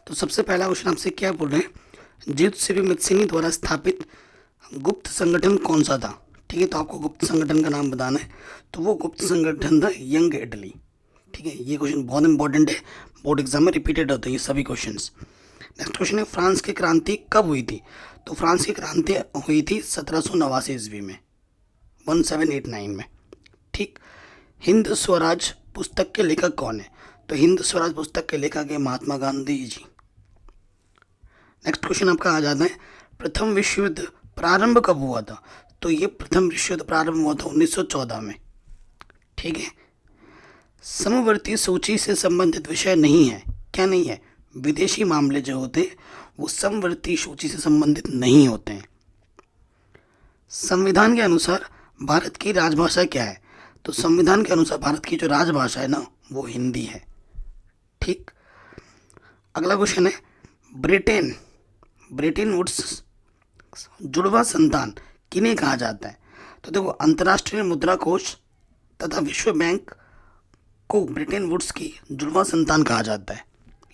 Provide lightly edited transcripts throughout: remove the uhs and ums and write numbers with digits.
तो सबसे पहला क्वेश्चन आपसे क्या बोल रहे हैं, जीत श्री मत्सिनी द्वारा स्थापित गुप्त संगठन कौन सा था। ठीक है, तो आपको गुप्त संगठन का नाम बताना है। तो वो गुप्त संगठन था यंग इटली। ठीक है, ये क्वेश्चन बहुत इंपॉर्टेंट है, बोर्ड एग्जाम में रिपीटेड होते हैं ये सभी क्वेश्चंस। नेक्स्ट क्वेश्चन है, फ्रांस की क्रांति कब हुई थी। तो फ्रांस की क्रांति हुई थी 1789 ईस्वी में, 1789 में। ठीक। हिंद स्वराज पुस्तक के लेखक कौन है। तो हिंद स्वराज पुस्तक के लेखक है महात्मा गांधी जी। नेक्स्ट क्वेश्चन आपका आ जाता है, प्रथम विश्व युद्ध प्रारंभ कब हुआ था। तो ये प्रथम विश्व युद्ध प्रारंभ हुआ था 1914 में। ठीक है। समवर्ती सूची से संबंधित विषय नहीं है। क्या नहीं है, विदेशी मामले जो होते हैं वो समवर्ती सूची से संबंधित नहीं होते हैं। संविधान के अनुसार भारत की राजभाषा क्या है। तो संविधान के अनुसार भारत की जो राजभाषा है ना वो हिंदी है। ठीक। अगला क्वेश्चन है, ब्रिटेन ब्रिटेन वुड्स जुड़वा संतान किन्हें कहा जाता है। तो देखो, अंतर्राष्ट्रीय मुद्रा कोष तथा विश्व बैंक को ब्रिटेन वुड्स की जुड़वा संतान कहा जाता है।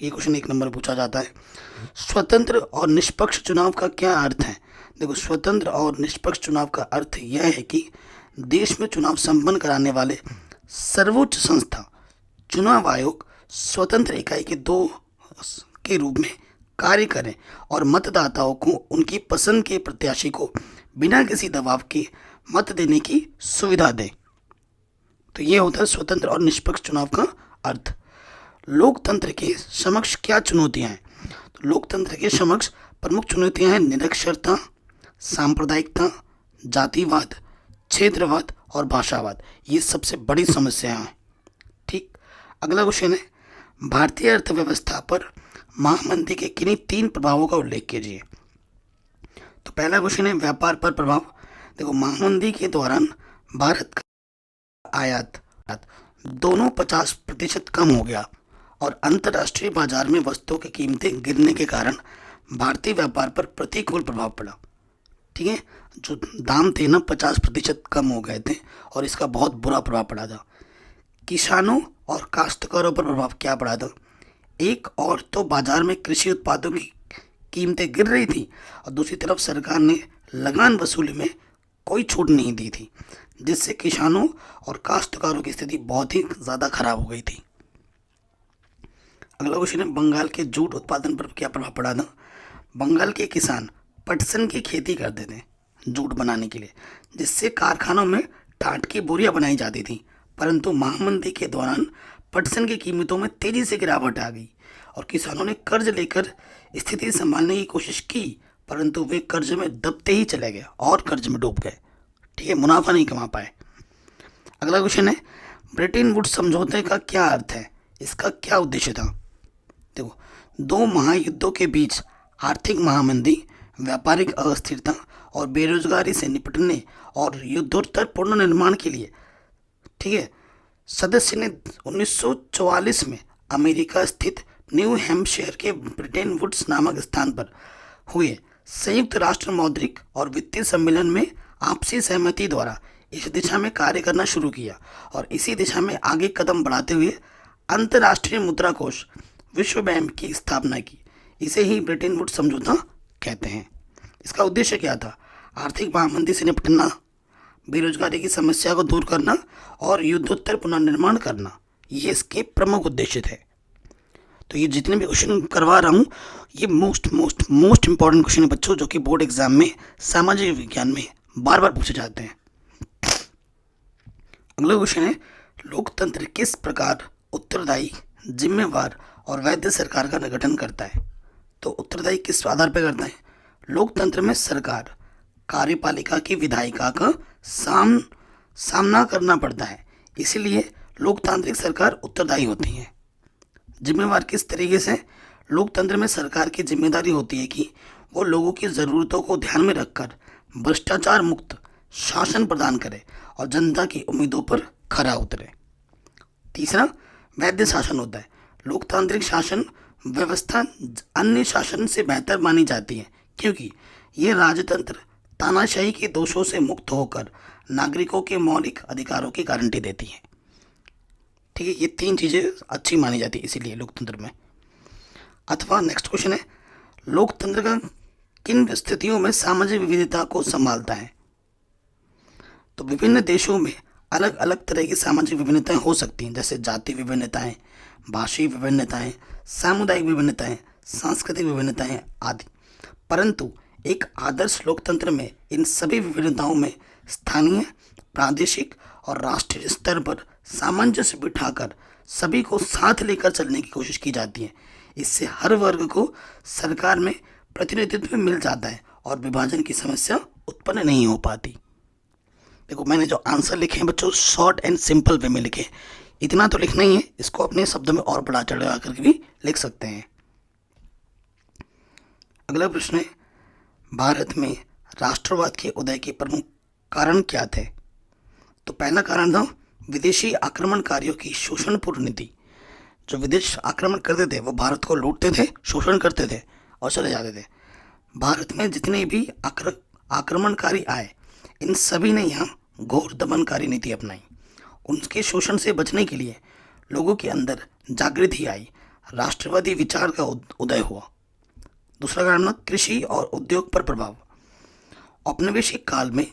ये क्वेश्चन एक नंबर पूछा जाता है। स्वतंत्र और निष्पक्ष चुनाव का क्या अर्थ है। देखो, स्वतंत्र और निष्पक्ष चुनाव का अर्थ यह है कि देश में चुनाव संपन्न कराने वाले सर्वोच्च संस्था चुनाव आयोग स्वतंत्र इकाई के दो के रूप में कार्य करें और मतदाताओं को उनकी पसंद के प्रत्याशी को बिना किसी दबाव के मत देने की सुविधा दें। तो ये होता है स्वतंत्र और निष्पक्ष चुनाव का अर्थ। लोकतंत्र के समक्ष क्या चुनौतियां हैं। तो लोकतंत्र के समक्ष प्रमुख चुनौतियां हैं निरक्षरता, सांप्रदायिकता, जातिवाद, क्षेत्रवाद और भाषावाद। ये सबसे बड़ी समस्याएं हैं। ठीक। अगला क्वेश्चन है, भारतीय अर्थव्यवस्था पर महामंदी के किन्हीं 3 प्रभावों का उल्लेख कीजिए। तो पहला क्वेश्चन है व्यापार पर प्रभाव। देखो, महामंदी के दौरान भारत का आयात दोनों 50% कम हो गया और अंतर्राष्ट्रीय बाजार में वस्तुओं की कीमतें गिरने के कारण भारतीय व्यापार पर प्रतिकूल प्रभाव पड़ा। ठीक है, जो दाम थे ना 50% कम हो गए थे और इसका बहुत बुरा प्रभाव पड़ा था। किसानों और काश्तकारों पर प्रभाव क्या पड़ा था। एक और तो बाजार में कृषि उत्पादों की कीमतें गिर रही थी और दूसरी तरफ सरकार ने लगान वसूली में कोई छूट नहीं दी थी, जिससे किसानों और काश्तकारों की स्थिति बहुत ही ज़्यादा खराब हो गई थी। अगला क्वेश्चन है, बंगाल के जूट उत्पादन पर क्या प्रभाव पड़ा था। बंगाल के किसान पटसन की खेती करते थे जूट बनाने के लिए, जिससे कारखानों में टाट की बोरियां बनाई जाती थी। परंतु महामंदी के दौरान पटसन की कीमतों में तेजी से गिरावट आ गई और किसानों ने कर्ज लेकर स्थिति संभालने की कोशिश की, परंतु वे कर्ज में दबते ही चले गए और कर्ज में डूब गए। ठीक है, मुनाफा नहीं कमा पाए। अगला क्वेश्चन है, ब्रेटन वुड्स समझौते का क्या अर्थ है, इसका क्या उद्देश्य था। देखो, 2 महायुद्धों के बीच आर्थिक महामंदी, व्यापारिक अस्थिरता और बेरोजगारी से निपटने और युद्धोत्तर पुनर्निर्माण के लिए, ठीक है, सदस्य ने 1944 में अमेरिका स्थित न्यू हैम्पशायर के ब्रिटेन वुड्स नामक स्थान पर हुए संयुक्त राष्ट्र मौद्रिक और वित्तीय सम्मेलन में आपसी सहमति द्वारा इस दिशा में कार्य करना शुरू किया और इसी दिशा में आगे कदम बढ़ाते हुए अंतर्राष्ट्रीय मुद्रा कोष विश्व बैंक की स्थापना की। इसे ही ब्रिटेन वुड्स समझौता कहते हैं। इसका उद्देश्य क्या था, आर्थिक महामंदी से निपटना, बेरोजगारी की समस्या को दूर करना और युद्धोत्तर पुनर्निर्माण करना, ये इसके प्रमुख उद्देश्य थे। तो ये जितने भी क्वेश्चन करवा रहा हूँ ये मोस्ट इंपॉर्टेंट क्वेश्चन है बच्चों, जो कि बोर्ड एग्जाम में सामाजिक विज्ञान में बार बार पूछे जाते हैं। अगला क्वेश्चन है, लोकतंत्र किस प्रकार उत्तरदायी, जिम्मेवार और वैध सरकार का गठन करता है। तो उत्तरदायी किस आधार पर करता है। लोकतंत्र में सरकार कार्यपालिका की विधायिका का सामना करना पड़ता है, इसीलिए लोकतांत्रिक सरकार उत्तरदायी होती है। जिम्मेवार किस तरीके से, लोकतंत्र में सरकार की जिम्मेदारी होती है कि वो लोगों की ज़रूरतों को ध्यान में रखकर भ्रष्टाचार मुक्त शासन प्रदान करे और जनता की उम्मीदों पर खरा उतरे। तीसरा, वैध शासन होता है। लोकतांत्रिक शासन व्यवस्था अन्य शासन से बेहतर मानी जाती है क्योंकि ये राजतंत्र तानाशाही के दोषों से मुक्त होकर नागरिकों के मौलिक अधिकारों की गारंटी देती है। ठीक है, ये 3 चीज़ें अच्छी मानी जाती है इसीलिए लोकतंत्र में। अथवा नेक्स्ट क्वेश्चन है, लोकतंत्र का किन स्थितियों में सामाजिक विविधता को संभालता है? तो विभिन्न देशों में अलग अलग तरह की सामाजिक विभिन्नताएं हो सकती हैं, जैसे जाति विभिन्नताएं, भाषाई विभिन्नताएं, सामुदायिक विभिन्नताएं, सांस्कृतिक विभिन्नताएं आदि। परंतु एक आदर्श लोकतंत्र में इन सभी विभिन्नताओं में स्थानीय, प्रादेशिक और राष्ट्रीय स्तर पर सामंजस्य बिठाकर सभी को साथ लेकर चलने की कोशिश की जाती है। इससे हर वर्ग को सरकार में प्रतिनिधित्व मिल जाता है और विभाजन की समस्या उत्पन्न नहीं हो पाती। देखो, मैंने जो आंसर लिखे हैं बच्चों, शॉर्ट एंड सिंपल वे में लिखे। इतना तो लिखना ही है, इसको अपने शब्दों में और बढ़ा चढ़ा करके भी लिख सकते हैं। अगला प्रश्न है, भारत में राष्ट्रवाद के उदय के प्रमुख कारण क्या थे? तो पहला कारण था विदेशी आक्रमणकारियों की शोषणपूर्ण नीति। जो विदेश आक्रमण करते थे वो भारत को लूटते थे, शोषण करते थे और चले जाते थे। भारत में जितने भी आक्रमणकारी आए, इन सभी ने यहाँ घोर दमनकारी नीति अपनाई। उनके शोषण से बचने के लिए लोगों के अंदर जागृति आई, राष्ट्रवादी विचार का उदय हुआ। दूसरा कारण था कृषि और उद्योग पर प्रभाव। औपनिवेशिक काल में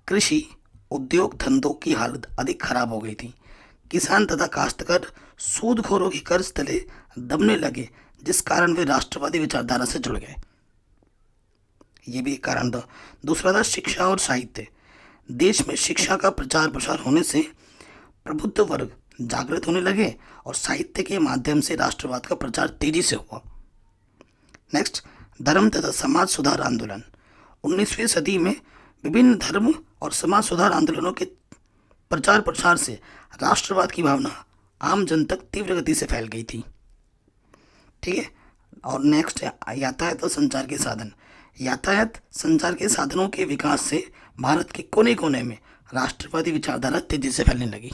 कृषि उद्योग धंधों की हालत अधिक खराब हो गई थी। किसान तथा काश्तकार सूदखोरों के कर्ज तले दबने लगे, जिस कारण वे राष्ट्रवादी विचारधारा से जुड़ गए। ये भी एक कारण था। दूसरा था शिक्षा और साहित्य। देश में शिक्षा का प्रचार प्रसार होने से प्रबुद्ध वर्ग जागृत होने लगे और साहित्य के माध्यम से राष्ट्रवाद का प्रचार तेजी से हुआ। नेक्स्ट, धर्म तथा समाज सुधार आंदोलन। 19वीं सदी में विभिन्न धर्म और समाज सुधार आंदोलनों के प्रचार प्रसार से राष्ट्रवाद की भावना आम जन तक तीव्र गति से फैल गई थी। ठीक है। और नेक्स्ट है यातायात और संचार के साधन। यातायात संचार के साधनों के विकास से भारत के कोने कोने में राष्ट्रवादी विचारधारा तेजी से फैलने लगी।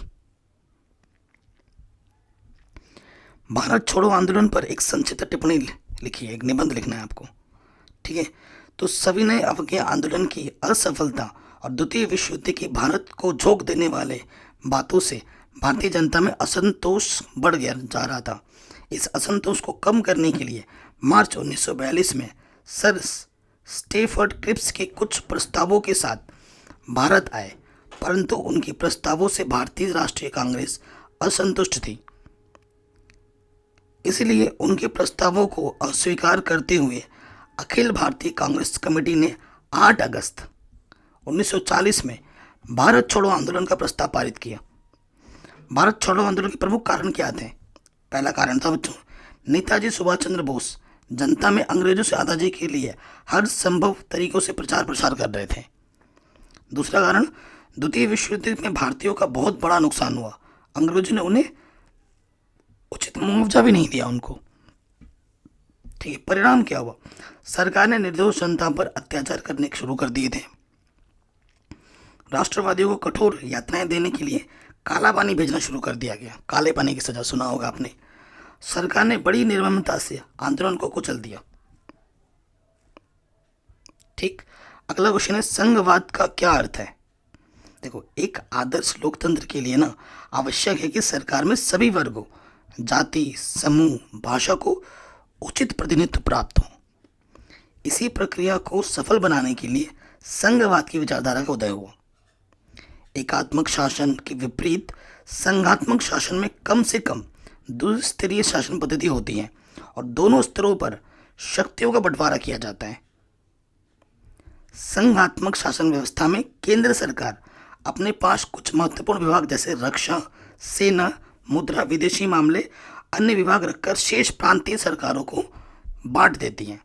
भारत छोड़ो आंदोलन पर एक संक्षिप्त टिप्पणी लिखी है, एक निबंध लिखना है आपको। ठीक है। तो सविनय अवज्ञा आंदोलन की असफलता और द्वितीय विश्व युद्ध की भारत को झोंक देने वाले बातों से भारतीय जनता में असंतोष बढ़ गया जा रहा था। इस असंतोष को कम करने के लिए मार्च 1942 में सर स्टेफर्ड क्रिप्स के कुछ प्रस्तावों के साथ भारत आए, परंतु उनके प्रस्तावों से भारतीय राष्ट्रीय कांग्रेस असंतुष्ट थी। इसलिए उनके प्रस्तावों को अस्वीकार करते हुए अखिल भारतीय कांग्रेस कमेटी ने 8 अगस्त 1940 में भारत छोड़ो आंदोलन का प्रस्ताव पारित किया। भारत छोड़ो आंदोलन के प्रमुख कारण क्या थे? पहला कारण था बच्चों, नेताजी सुभाष चंद्र बोस जनता में अंग्रेजों से आज़ादी के लिए हर संभव तरीकों से प्रचार प्रसार कर रहे थे। दूसरा कारण, द्वितीय विश्व युद्ध में भारतीयों का बहुत बड़ा नुकसान हुआ। अंग्रेजों ने उन्हें उचित मुआवजा भी नहीं दिया उनको। ठीक है। परिणाम क्या हुआ? सरकार ने निर्दोष जनता पर अत्याचार करने शुरू कर दिए थे। राष्ट्रवादियों को कठोर यातनाएं देने के लिए काला पानी भेजना शुरू कर दिया गया। काले पानी की सजा सुना होगा आपने। सरकार ने बड़ी निर्ममता से आंदोलन को कुचल दिया। ठीक। अगला क्वेश्चन है, संघवाद का क्या अर्थ है? देखो, एक आदर्श लोकतंत्र के लिए ना आवश्यक है कि सरकार में सभी वर्गों, जाति, समूह, भाषा को उचित प्रतिनिधित्व प्राप्त हो। इसी प्रक्रिया को सफल बनाने के लिए संघवाद की विचारधारा का उदय हुआ। एकात्मक शासन के विपरीत संघात्मक शासन में कम से कम द्विस्तरीय शासन पद्धति होती है और दोनों स्तरों पर शक्तियों का बंटवारा किया जाता है। संघात्मक शासन व्यवस्था में केंद्र सरकार अपने पास कुछ महत्वपूर्ण विभाग जैसे रक्षा, सेना, मुद्रा, विदेशी मामले, अन्य विभाग रखकर शेष प्रांतीय सरकारों को बांट देती हैं,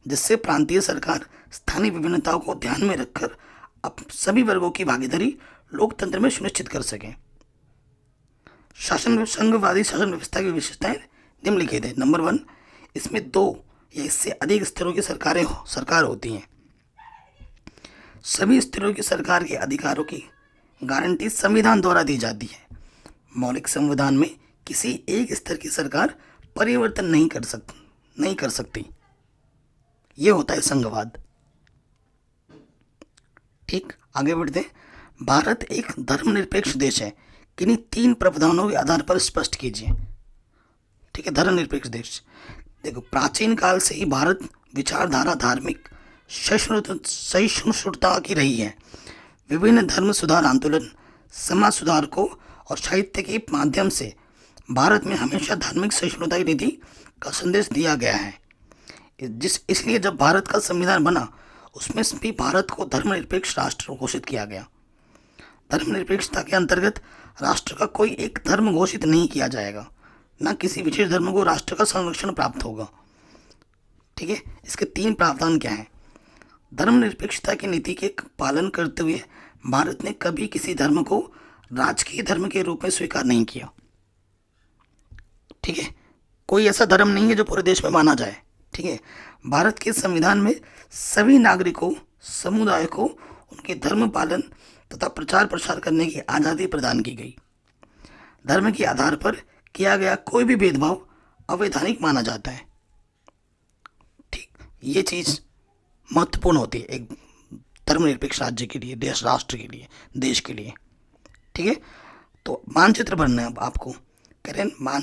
जिससे प्रांतीय सरकार स्थानीय विभिन्नताओं को ध्यान में रखकर अब सभी वर्गों की भागीदारी लोकतंत्र में सुनिश्चित कर सकें। संघवादी शासन व्यवस्था की विशेषताएं निम्नलिखित है। नंबर 1, इसमें 2 या इससे अधिक स्तरों की सरकार होती हैं। सभी स्तरों की सरकार के अधिकारों की गारंटी संविधान द्वारा दी जाती है। मौलिक संविधान में किसी एक स्तर की सरकार परिवर्तन नहीं कर सकती। ये होता है संघवाद। ठीक। आगे बढ़ते हैं। भारत एक धर्मनिरपेक्ष देश है। किन्हीं 3 प्रावधानों के आधार पर स्पष्ट कीजिए। ठीक है। धर्मनिरपेक्ष देश, देखो, प्राचीन काल से ही भारत विचारधारा धार्मिक सहिष्णुता की रही है। विभिन्न धर्म सुधार आंदोलन, समाज सुधारकों और साहित्य के माध्यम से भारत में हमेशा धार्मिक सहिष्णुता की नीति का संदेश दिया गया है। इसलिए जब भारत का संविधान बना, उसमें भी भारत को धर्मनिरपेक्ष राष्ट्र घोषित किया गया। धर्मनिरपेक्षता के अंतर्गत राष्ट्र का कोई एक धर्म घोषित नहीं किया जाएगा, न किसी विशेष धर्म को राष्ट्र का संरक्षण प्राप्त होगा। ठीक है, इसके 3 प्रावधान क्या हैं? धर्मनिरपेक्षता की नीति के पालन करते हुए भारत ने कभी किसी धर्म को राजकीय धर्म के रूप में स्वीकार नहीं किया। ठीक है, कोई ऐसा धर्म नहीं है जो पूरे देश में माना जाए। ठीक है, भारत के संविधान में सभी नागरिकों, समुदाय को उनके धर्म पालन तथा प्रचार प्रसार करने की आज़ादी प्रदान की गई। धर्म के आधार पर किया गया कोई भी भेदभाव अवैधानिक माना जाता है। ठीक, ये चीज़ महत्वपूर्ण होती है एक धर्मनिरपेक्ष राज्य के लिए, राष्ट्र के लिए, देश के लिए। ठीक है, तो मानचित्र बनना है अब आपको। कह रहे हैं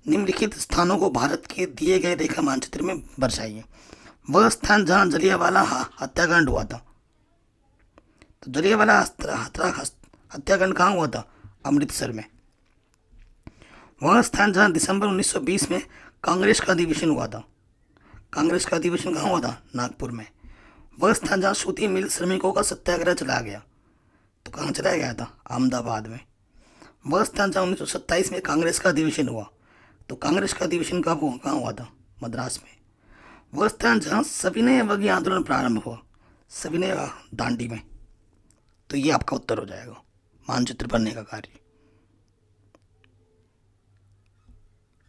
निम्नलिखित स्थानों को भारत के दिए गए रेखा मानचित्र में दर्शाइए। वह स्थान जहाँ जलियांवाला हत्याकांड हुआ था। तो जलियांवाला हत्याकांड कहाँ हुआ था? अमृतसर में। वह स्थान जहाँ दिसंबर 1920 में कांग्रेस का अधिवेशन हुआ था। कांग्रेस का अधिवेशन कहाँ हुआ था? नागपुर में। वह स्थान जहाँ सूती मिल श्रमिकों का सत्याग्रह चलाया गया, तो कहाँ चलाया गया था? अहमदाबाद में। वह स्थान जहाँ 1927 में कांग्रेस का अधिवेशन हुआ, तो कांग्रेस का अधिवेशन कहाँ हुआ था? मद्रास में। वह स्थान जहाँ सविनय अवज्ञा आंदोलन प्रारंभ हुआ, सविनय दांडी में। तो ये आपका उत्तर हो जाएगा मानचित्र बनने का कार्य।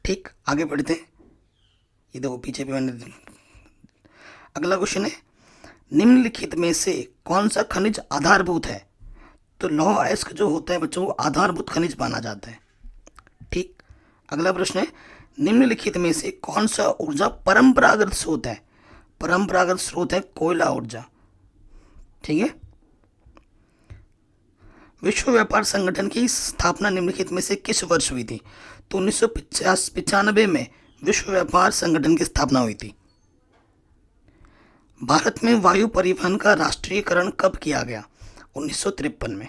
ठीक, आगे बढ़ते हैं। ये देखो पीछे भी मैंने। अगला क्वेश्चन है, निम्नलिखित में से कौन सा खनिज आधारभूत है? तो लौह अयस्क जो होता है बच्चों, वो आधारभूत खनिज माना जाता है। ठीक, अगला प्रश्न है, निम्नलिखित में से कौन सा ऊर्जा परंपरागत स्रोत है? परंपरागत स्रोत है कोयला ऊर्जा। ठीक है, विश्व व्यापार संगठन की स्थापना निम्नलिखित में से किस वर्ष हुई थी? तो 1995 में विश्व व्यापार संगठन की स्थापना हुई थी। भारत में वायु परिवहन का राष्ट्रीयकरण कब किया गया? 1953 में।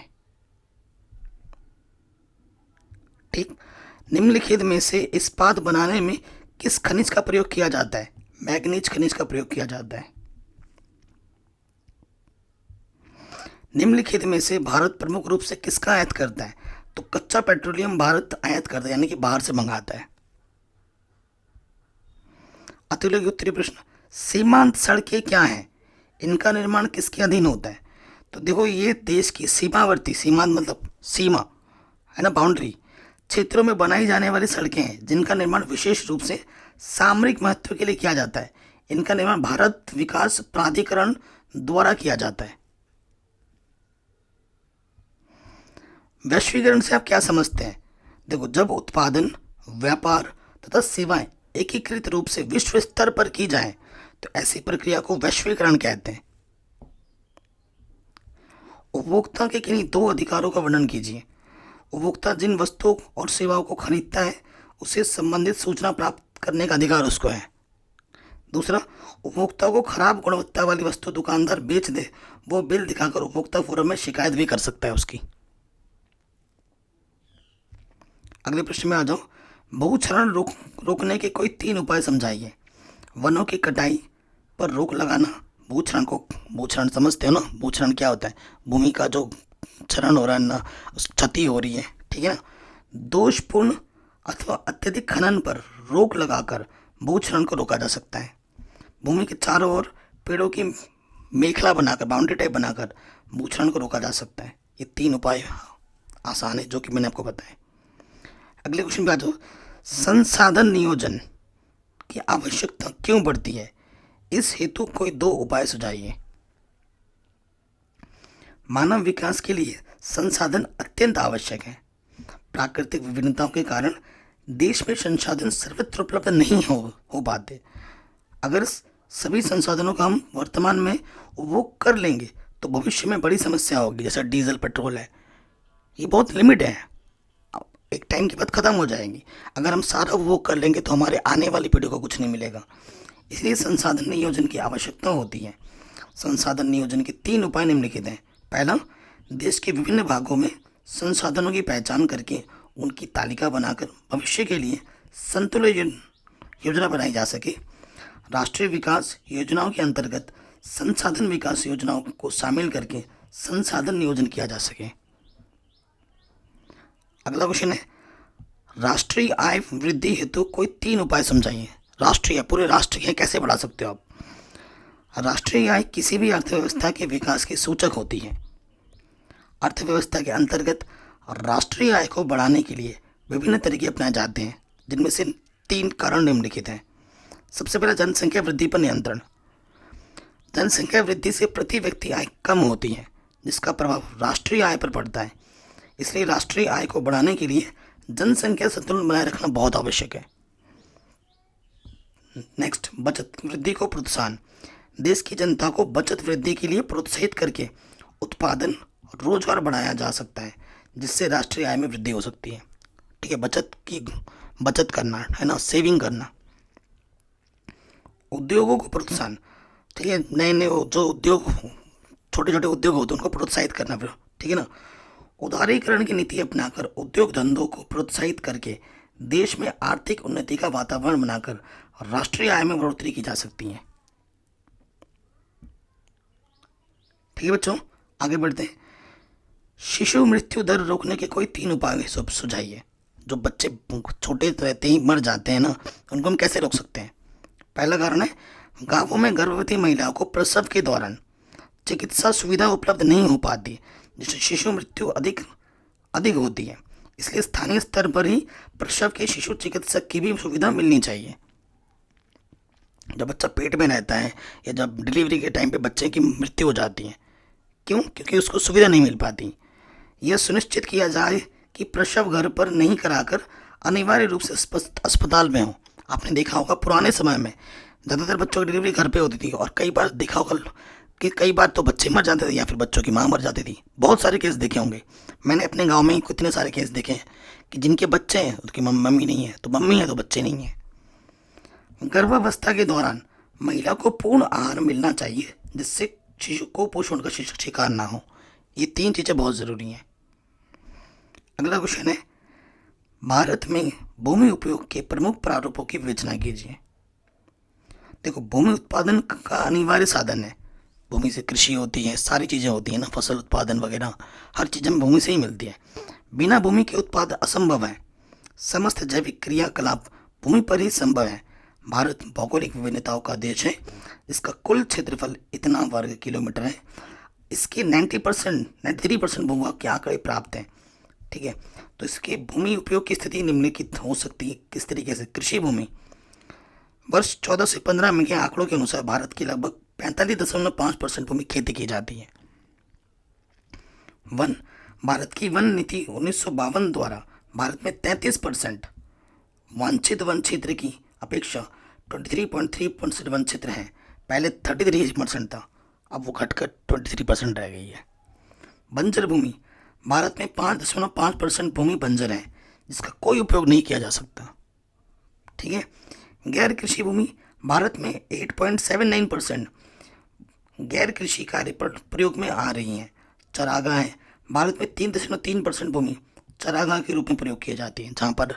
ठीक, निम्नलिखित में से इस्पात बनाने में किस खनिज का प्रयोग किया जाता है? मैग्नीज खनिज का प्रयोग किया जाता है। निम्नलिखित में से भारत प्रमुख रूप से किसका आयात करता है? तो कच्चा पेट्रोलियम भारत आयात करता है, यानी कि बाहर से मंगाता है। अतिलघु उत्तरीय प्रश्न, सीमांत सड़कें क्या हैं? इनका निर्माण किसके अधीन होता है? तो देखो, ये देश की सीमावर्ती, सीमांत मतलब सीमा है ना, बाउंड्री क्षेत्रों में बनाई जाने वाली सड़कें हैं, जिनका निर्माण विशेष रूप से सामरिक महत्व के लिए किया जाता है। इनका निर्माण भारत विकास प्राधिकरण द्वारा किया जाता है। वैश्वीकरण से आप क्या समझते हैं? देखो, जब उत्पादन, व्यापार तथा सेवाएं एकीकृत रूप से विश्व स्तर पर की जाएं, तो ऐसी प्रक्रिया को वैश्वीकरण कहते हैं। उपभोक्ता के किन्हीं 2 अधिकारों का वर्णन कीजिए। उपभोक्ता जिन वस्तुओं और सेवाओं को खरीदता है, उसे संबंधित सूचना प्राप्त करने का अधिकार उसको है। दूसरा, उपभोक्ता को खराब गुणवत्ता वाली वस्तु दुकानदार बेच दे, वो बिल दिखाकर उपभोक्ता फोरम में शिकायत भी कर सकता है उसकी। अगले प्रश्न में आ जाओ। भूक्षरण रोकने के कोई 3 उपाय समझाइए। वनों की कटाई पर रोक लगाना। भूक्षरण समझते हो ना? भूक्षरण क्या होता है? भूमि का जो क्षरण हो रहा है ना, क्षति हो रही है। ठीक है ना? दोषपूर्ण अथवा अत्यधिक खनन पर रोक लगाकर भूक्षरण को रोका जा सकता है। भूमि के चारों ओर पेड़ों की मेखला बनाकर, बाउंड्री टाइप बनाकर भूक्षरण को रोका जा सकता है। ये 3 उपाय आसान है जो कि मैंने आपको बताया। अगले क्वेश्चन पे आ जाओ। संसाधन नियोजन की आवश्यकता क्यों बढ़ती है? इस हेतु कोई 2 उपाय सुझाइए। मानव विकास के लिए संसाधन अत्यंत आवश्यक है। प्राकृतिक विभिन्नताओं के कारण देश में संसाधन सर्वत्र उपलब्ध नहीं हो पाते। अगर सभी संसाधनों का हम वर्तमान में उपभोग कर लेंगे तो भविष्य में बड़ी समस्या होगी। जैसे डीजल पेट्रोल है, ये बहुत लिमिट है। एक टाइम के बाद ख़त्म हो जाएंगी। अगर हम सारा उपभोग कर लेंगे तो हमारे आने वाली पीढ़ी को कुछ नहीं मिलेगा। इसलिए संसाधन नियोजन की आवश्यकता होती है। संसाधन नियोजन के 3 उपाय निम्नलिखित हैं। पहला, देश के विभिन्न भागों में संसाधनों की पहचान करके उनकी तालिका बनाकर भविष्य के लिए संतुलित योजना बनाई जा सके। राष्ट्रीय विकास योजनाओं के अंतर्गत संसाधन विकास योजनाओं को शामिल करके संसाधन नियोजन किया जा सके। अगला क्वेश्चन है, राष्ट्रीय आय वृद्धि हेतु कोई 3 उपाय समझाइए। राष्ट्रीय, पूरे राष्ट्र के कैसे बढ़ा सकते हो आप। राष्ट्रीय आय किसी भी अर्थव्यवस्था के विकास की सूचक होती है। अर्थव्यवस्था के अंतर्गत राष्ट्रीय आय को बढ़ाने के लिए विभिन्न तरीके अपनाए जाते हैं, जिनमें से 3 कारण निम्नलिखित हैं। सबसे पहला, जनसंख्या वृद्धि पर नियंत्रण। जनसंख्या वृद्धि से प्रति व्यक्ति आय कम होती है, जिसका प्रभाव राष्ट्रीय आय पर पड़ता है। इसलिए राष्ट्रीय आय को बढ़ाने के लिए जनसंख्या संतुलन बनाए रखना बहुत आवश्यक है। नेक्स्ट, बचत वृद्धि को प्रोत्साहन। देश की जनता को बचत वृद्धि के लिए प्रोत्साहित करके उत्पादन और रोजगार बढ़ाया जा सकता है, जिससे राष्ट्रीय आय में वृद्धि हो सकती है। ठीक है, बचत करना है ना, सेविंग करना। उद्योगों को प्रोत्साहन। ठीक है, नए नए जो उद्योग, छोटे छोटे उद्योग होते हैं, उनको प्रोत्साहित करना फिर। ठीक है ना, उदारीकरण की नीति अपनाकर उद्योग धंधों को प्रोत्साहित करके देश में आर्थिक उन्नति का वातावरण बनाकर राष्ट्रीय आय में बढ़ोतरी की जा सकती है। ठीक है बच्चों, आगे बढ़ते हैं। शिशु मृत्यु दर रोकने के कोई 3 उपाय सुझाइए। जो बच्चे छोटे रहते ही मर जाते हैं ना, उनको हम कैसे रोक सकते हैं। पहला कारण है, गांवों में गर्भवती महिलाओं को प्रसव के दौरान चिकित्सा सुविधा उपलब्ध नहीं हो पाती, जिससे शिशु मृत्यु अधिक होती है। इसलिए स्थानीय स्तर पर ही प्रसव के शिशु चिकित्सक की भी सुविधा मिलनी चाहिए। जब बच्चा पेट में रहता है या जब डिलीवरी के टाइम पे बच्चे की मृत्यु हो जाती है, क्यों? क्योंकि उसको सुविधा नहीं मिल पाती। यह सुनिश्चित किया जाए कि प्रसव घर पर नहीं कराकर अनिवार्य रूप से अस्पताल में हो। आपने देखा होगा पुराने समय में ज़्यादातर बच्चों की डिलीवरी घर पे होती थी, और कई बार देखा होगा कि कई बार तो बच्चे मर जाते थे या फिर बच्चों की माँ मर जाती थी। बहुत सारे केस देखे होंगे। मैंने अपने गांव में ही कितने सारे केस देखे हैं कि जिनके बच्चे हैं उनकी मम्मी नहीं है, तो मम्मी है तो बच्चे नहीं हैं। गर्भावस्था के दौरान महिला को पूर्ण आहार मिलना चाहिए, जिससे शिशु को पोषण का शिकार ना हो। ये 3 चीज़ें बहुत ज़रूरी हैं। अगला क्वेश्चन है, भारत में भूमि उपयोग के प्रमुख प्रारूपों की विवेचना कीजिए। देखो, भूमि उत्पादन का अनिवार्य साधन है। भूमि से कृषि होती है, सारी चीज़ें होती हैं ना, फसल उत्पादन वगैरह हर चीज़ हमें भूमि से ही मिलती है। बिना भूमि के उत्पाद असंभव है। समस्त जैविक क्रियाकलाप भूमि पर ही संभव है। भारत भौगोलिक विभिन्नताओं का देश है। इसका कुल क्षेत्रफल इतना वर्ग किलोमीटर है। इसके 93% भूभाग के आंकड़े प्राप्त हैं। ठीक है, तो इसके भूमि उपयोग की स्थिति निम्नलिखित हो सकती है। किस तरीके से? कृषि भूमि वर्ष 14 से 15 में के आंकड़ों के अनुसार भारत की लगभग 45.5% भूमि खेती की जाती है। वन, भारत की वन नीति 1952 द्वारा भारत में 33% वांछित वन क्षेत्र की अपेक्षा 23.3% वन क्षेत्र है। पहले 33% था, अब वो घटकर 23% रह गई है। बंजर भूमि, भारत में 5.5% भूमि बंजर है, जिसका कोई उपयोग नहीं किया जा सकता। ठीक है, गैर कृषि भूमि, भारत में 8.79% गैर कृषि कार्य पर प्रयोग में आ रही हैं। चरागाह है, भारत में 3.3% भूमि चरागाह के रूप में प्रयोग की जाती है, जहाँ पर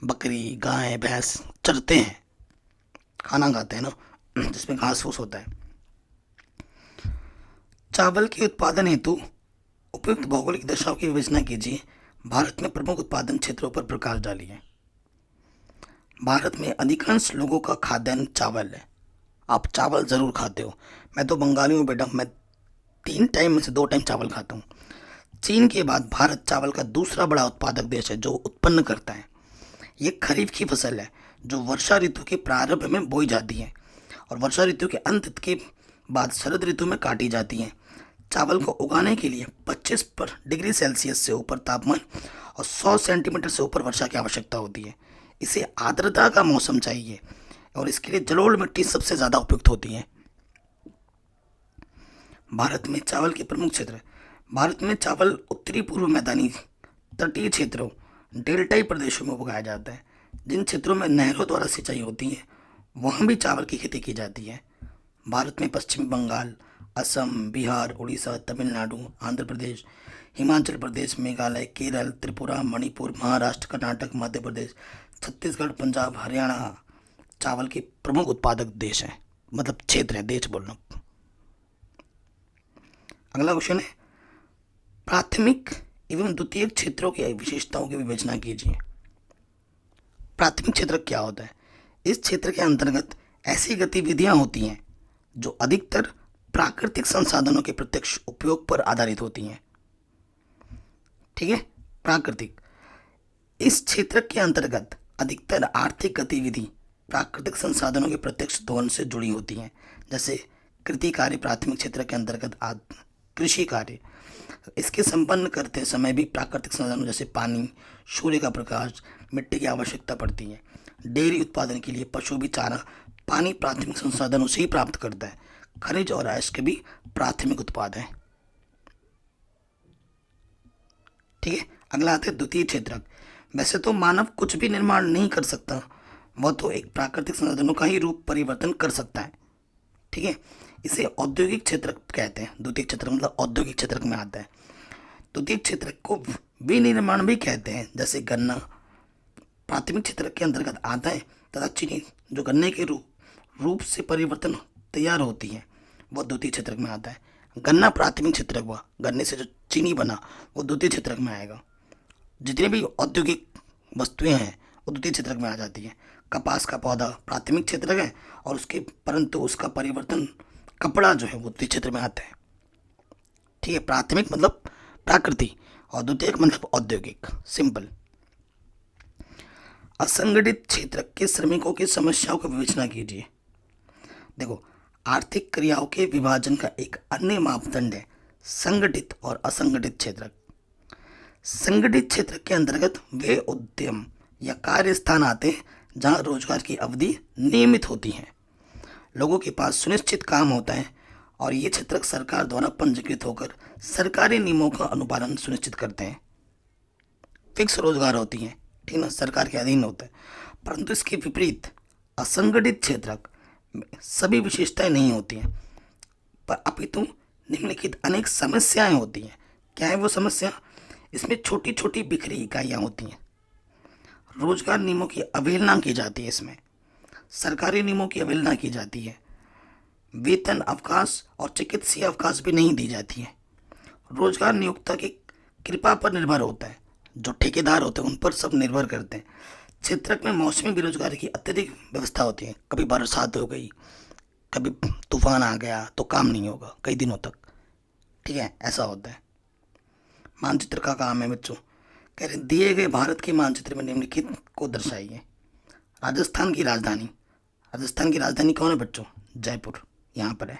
बकरी, गाय, भैंस चरते हैं, खाना खाते हैं ना, जिसमें घास फूस होता है। चावल के उत्पादन हेतु उपयुक्त भौगोलिक दशाओं की विवेचना कीजिए। भारत में प्रमुख उत्पादन क्षेत्रों पर प्रकाश डालिए। भारत में अधिकांश लोगों का खाद्यान्न चावल है। आप चावल ज़रूर खाते हो। मैं तो बंगाली हूँ बेटा, मैं 3 टाइम में से 2 टाइम चावल खाता हूँ। चीन के बाद भारत चावल का दूसरा बड़ा उत्पादक देश है, जो उत्पन्न करता है। ये खरीफ की फसल है, जो वर्षा ऋतु के प्रारंभ में बोई जाती है और वर्षा ऋतु के अंत के बाद शरद ऋतु में काटी जाती है। चावल को उगाने के लिए 25 डिग्री सेल्सियस से ऊपर तापमान और 100 सेंटीमीटर से ऊपर वर्षा की आवश्यकता होती है। इसे आर्द्रता का मौसम चाहिए और इसके लिए जलोढ़ मिट्टी सबसे ज़्यादा उपयुक्त होती है। भारत में चावल के प्रमुख क्षेत्र, भारत में चावल उत्तरी पूर्व मैदानी तटीय क्षेत्रों, डेल्टाई प्रदेशों में उगाया जाता है। जिन क्षेत्रों में नहरों द्वारा सिंचाई होती है वहाँ भी चावल की खेती की जाती है। भारत में पश्चिमी बंगाल, असम, बिहार, उड़ीसा, तमिलनाडु, आंध्र प्रदेश, हिमाचल प्रदेश, मेघालय, केरल, त्रिपुरा, मणिपुर, महाराष्ट्र, कर्नाटक, मध्य प्रदेश, छत्तीसगढ़, पंजाब, हरियाणा चावल के प्रमुख उत्पादक देश हैं, मतलब क्षेत्र है, देश बोलना। अगला क्वेश्चन है, प्राथमिक एवं द्वितीयक क्षेत्रों की विशेषताओं की विवेचना कीजिए। प्राथमिक क्षेत्र क्या होता है? इस क्षेत्र के अंतर्गत ऐसी गतिविधियां होती हैं जो अधिकतर प्राकृतिक संसाधनों के प्रत्यक्ष उपयोग पर आधारित होती हैं। ठीक है, प्राकृतिक। इस क्षेत्र के अंतर्गत अधिकतर आर्थिक गतिविधि प्राकृतिक संसाधनों के प्रत्यक्ष दोहन से जुड़ी होती हैं, जैसे कृषि कार्य प्राथमिक क्षेत्र के अंतर्गत कृषि कार्य। इसके संपन्न करते समय भी प्राकृतिक संसाधनों जैसे पानी, सूर्य का प्रकाश, मिट्टी की आवश्यकता पड़ती है। डेयरी उत्पादन के लिए पशु भी चारा पानी प्राथमिक संसाधनों से ही प्राप्त करता है। खनिज और अयस्क के भी प्राथमिक उत्पाद हैं। ठीक है, अगला आता है द्वितीय क्षेत्रक। वैसे तो मानव कुछ भी निर्माण नहीं कर सकता, वह तो एक प्राकृतिक संसाधनों का ही रूप परिवर्तन कर सकता है। ठीक है, इसे औद्योगिक क्षेत्र कहते हैं। द्वितीय क्षेत्र मतलब औद्योगिक क्षेत्र में आता है। द्वितीय क्षेत्र को विनिर्माण भी कहते हैं, जैसे गन्ना प्राथमिक क्षेत्र के अंतर्गत आता है तथा चीनी जो गन्ने के रूप से परिवर्तन तैयार होती है वह द्वितीय क्षेत्र में आता है। गन्ना प्राथमिक क्षेत्र हुआ, गन्ने से जो चीनी बना वो द्वितीय क्षेत्र में आएगा। जितने भी औद्योगिक वस्तुएं हैं वो द्वितीय क्षेत्र में आ जाती हैं। कपास का पौधा प्राथमिक क्षेत्र है और उसके परंतु उसका परिवर्तन कपड़ा जो है वो द्वितीय क्षेत्र में आता है। ठीक है, प्राथमिक मतलब प्राकृतिक और द्वितीयक मतलब औद्योगिक, सिंपल। असंगठित क्षेत्र के श्रमिकों की समस्याओं की विवेचना कीजिए। देखो, आर्थिक क्रियाओं के विभाजन का एक अन्य मापदंड है संगठित और असंगठित क्षेत्र। संगठित क्षेत्र के अंतर्गत वे उद्यम या कार्य स्थान आते हैं जहां रोजगार की अवधि नियमित होती है, लोगों के पास सुनिश्चित काम होता है और ये क्षेत्र सरकार द्वारा पंजीकृत होकर सरकारी नियमों का अनुपालन सुनिश्चित करते हैं। फिक्स रोजगार होती हैं, ठीक ना, सरकार के अधीन होता है। परंतु इसके विपरीत असंगठित क्षेत्र में सभी विशेषताएं नहीं होती हैं, पर अपितु निम्नलिखित अनेक समस्याएं होती हैं। क्या है वो समस्या? इसमें छोटी छोटी बिखरी इकाइयां होती हैं। रोजगार नियमों की अवहेलना की जाती है, इसमें सरकारी नियमों की अवहेलना की जाती है। वेतन, अवकाश और चिकित्सीय अवकाश भी नहीं दी जाती है। रोजगार नियोक्ता की कृपा पर निर्भर होता है, जो ठेकेदार होते हैं उन पर सब निर्भर करते हैं। क्षेत्र में मौसमी बेरोजगारी की अत्यधिक व्यवस्था होती है। कभी बरसात हो गई, कभी तूफान आ गया तो काम नहीं होगा कई दिनों तक। ठीक है, ऐसा होता है। मानचित्र का काम है बच्चों, कह रहे दिए गए भारत के मानचित्र में निम्नलिखित को दर्शाइए। राजस्थान की राजधानी कौन है बच्चों? जयपुर, यहाँ पर है।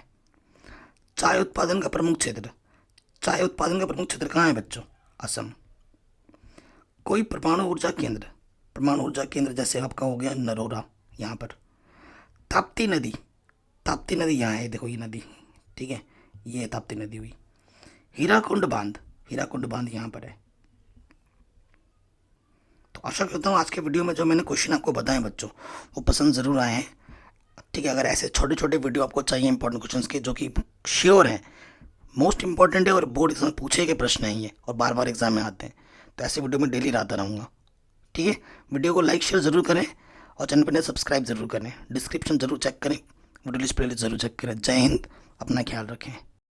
चाय उत्पादन का प्रमुख क्षेत्र कहाँ है बच्चों? असम। कोई परमाणु ऊर्जा केंद्र जैसे आपका हो गया नरोरा, यहाँ पर। ताप्ती नदी यहाँ है, देखो ये नदी, ठीक है, ये ताप्ती नदी हुई। हीराकुंड बांध यहाँ पर है। तो आशा करता हूँ आज के वीडियो में जो मैंने क्वेश्चन आपको बताए बच्चों वो पसंद ज़रूर आए हैं। ठीक है, अगर ऐसे छोटे छोटे वीडियो आपको चाहिए इंपॉर्टेंट क्वेश्चंस के जो कि श्योर हैं, मोस्ट इंपॉर्टेंट है और बोर्ड एग्जाम पूछे गए प्रश्न हैं ये और बार बार एग्जाम में आते हैं, तो ऐसे वीडियो में डेली लाता रहूँगा। ठीक है, वीडियो को लाइक शेयर ज़रूर करें और चैनल पर सब्सक्राइब ज़रूर करें। डिस्क्रिप्शन ज़रूर चेक करें, वीडियो लिस्ट प्लेलिस्ट ज़रूर चेक करें। जय हिंद, अपना ख्याल रखें।